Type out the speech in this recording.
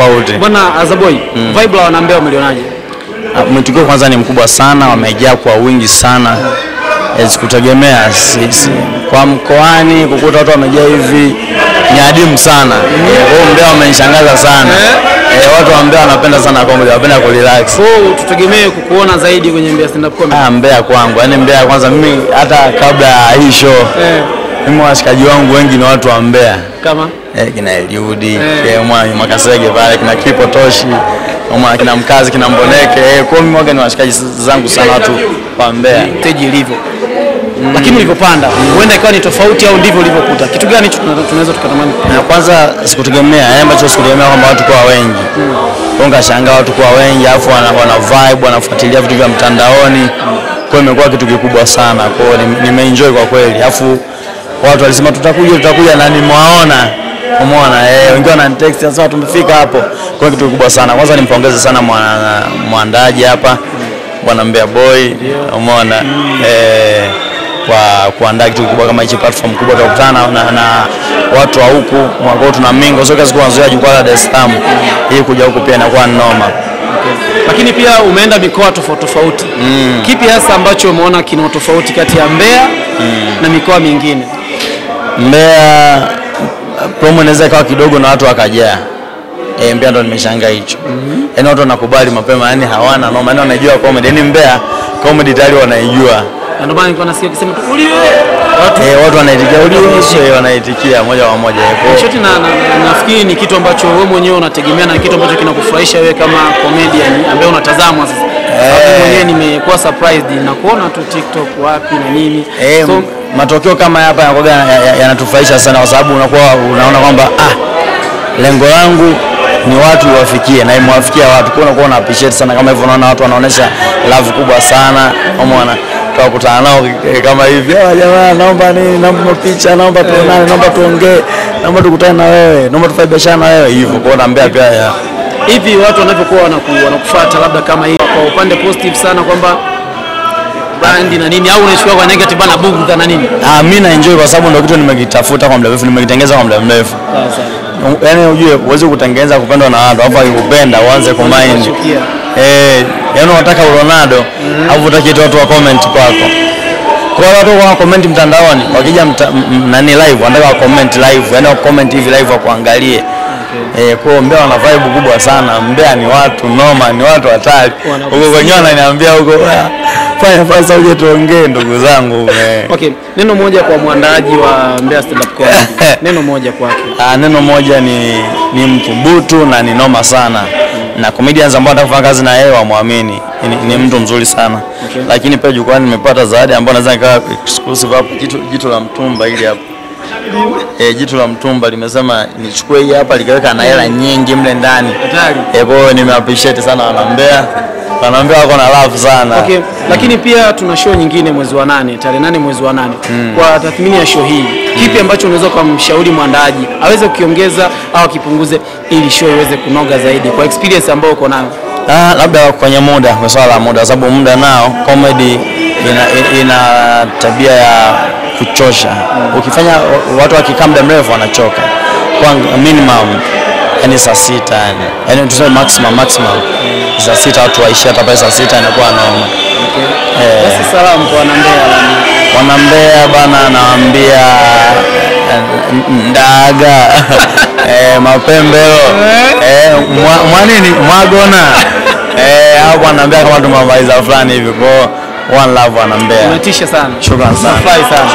tofauti. Bwana Azaboy, vibe la wanambea umelionaje? Mwitikio kwanza ni mkubwa sana, wamejaa kwa wingi sana. Sikutegemea sisi kwa mkoani kukuta watu wamejaa hivi ni adimu sana. Wao Mbeya wamenishangaza sana. Watu wa Mbeya wanapenda sana comedy, wanapenda kurelax. Tutegemee kukuona zaidi kwenye Mbeya stand up comedy. Mbeya kwangu, yani Mbeya kwanza mimi hata kabla ya hii show. Mimi washikaji wangu wengi ni watu wa Mbeya. Kama kina Eliudi, kina Makasege pale, kina Kipo Toshi, kina Mkazi, kina Mboneke. Kwa mimi wage ni washikaji zangu sana watu wa Mbeya. Stage ilivyo. Lakini ulipopanda, huenda ikawa ni tofauti au ndivyo ulivyokuta. Kitu gani tunaweza tukatamani? Kwanza sikutegemea, ambacho sikutegemea kwamba watu kwa wengi. Konga shangaa watu kwa wengi, afu wana vibe, wanafuatilia vitu vya mtandaoni. Kwa imekuwa kitu kikubwa sana. Kwa nimeenjoy kwa kweli. Afu watu walisema tutakuja na nimewaona. Umeona wengine wananitext sasa tumefika hapo. Kwa kitu kikubwa sana. Kwanza nimpongeze sana mwandaji hapa Bwana Mbeya Boy. Umeona kwa kuandaa kitu kikubwa kama hichi, platform kubwa tukutana na watu wa huku mwako tuna mingo sio kazi kuanzia jukwaa la Dar es Salaam. Hii kuja huku pia inakuwa noma. Lakini pia umeenda mikoa tofauti. Kipi hasa ambacho umeona kina tofauti kati ya Mbeya na mikoa mingine? Mbeya promo inaweza ikawa kidogo na watu wakajaa. Mbeya ndo nimeshangaa hicho. Yaani watu wanakubali mapema, yani hawana noma, yani wanajua comedy. Yaani Mbeya comedy tayari wanaijua. Ndio maana nilikuwa nasikia ukisema uliwe. Watu wanaitikia uliwe, wanaitikia moja kwa moja. Shoti nafikiri ni kitu ambacho wewe mwenyewe unategemea na kitu ambacho kinakufurahisha wewe kama comedian ambaye unatazamwa sasa. Mimi mwenyewe nimekuwa surprised na kuona tu TikTok wapi na nini. So matokeo kama hapa yanatufurahisha sana kwa sababu unaona kwamba lengo langu ni watu wafikie na imewafikia watu. Kwa unakuwa una appreciate sana kama hivyo, unaona watu wanaonesha love kubwa sana. Umeona tukutana nao kama hivi, jamaa naomba nini, naomba picha, naomba tuonane, naomba tuongee, naomba tukutane na wewe, naomba tufanye biashara na wewe hivyo. Kwa naambia pia hivi watu wanapokuwa wanakufuata labda kama hii kwa upande positive sana kwamba brand na nini, au unachukua kwa negative bana bugudha na nini? Mimi na enjoy kwa sababu ndio kitu nimekitafuta kwa muda mrefu, nimekitengeneza kwa muda mrefu. Yaani unajue uweze kutengeneza kupendwa na watu, hapo ukipenda uanze kumind. Yaani unataka Ronaldo, au unataka watu wa comment kwako. Kwa watu wa comment mtandaoni, wakija nani live, wanataka wa comment live, yaani wa comment hivi live wa kuangalie. Kwa Mbeya wana vibe kubwa sana. Mbeya ni watu noma, ni watu hatari. Huko wenyewe wananiambia huko fanya fasa uje tuongee ndugu zangu. Okay, neno moja kwa mwandaji wa Mbeya stand up comedy. Neno moja kwake. Neno moja ni mthubutu na ni noma sana. Na comedians ambao wanafanya kazi na yeye wamwamini. Ni mtu mzuri sana. Lakini pia jukwani nimepata zawadi ambayo naweza nikawa exclusive hapo, jitu la mtumba ili hapo. Jitu la mtumba limesema nichukue hii hapa, likaweka na hela nyingi mle ndani. Kwa hiyo nimeappreciate sana wanambea. Wanambea wako na love sana. Okay, lakini pia tuna show nyingine mwezi wa 8, tarehe 8 mwezi wa 8. Kwa tathmini ya show hii, kipi ambacho unaweza kumshauri mwandaji aweze kukiongeza au kipunguze ili show iweze kunoga zaidi kwa experience ambayo uko nayo? Labda kwenye muda, kwa swala la muda, sababu muda nao comedy ina tabia ya kuchosha. Ukifanya watu wakikaa muda mrefu wanachoka. Kwa minimum yani saa 6 yani tuseme maximum saa 6 watu waishia hata pale saa 6 inakuwa noma. Basi salamu kwa wanambea bana, nawaambia ndaga mapembelo mwanini mwagona hapo wanambea kama tumamaliza fulani hivi. Kwa one love wanambea. Umetisha sana. Shukrani sana. Fly sana.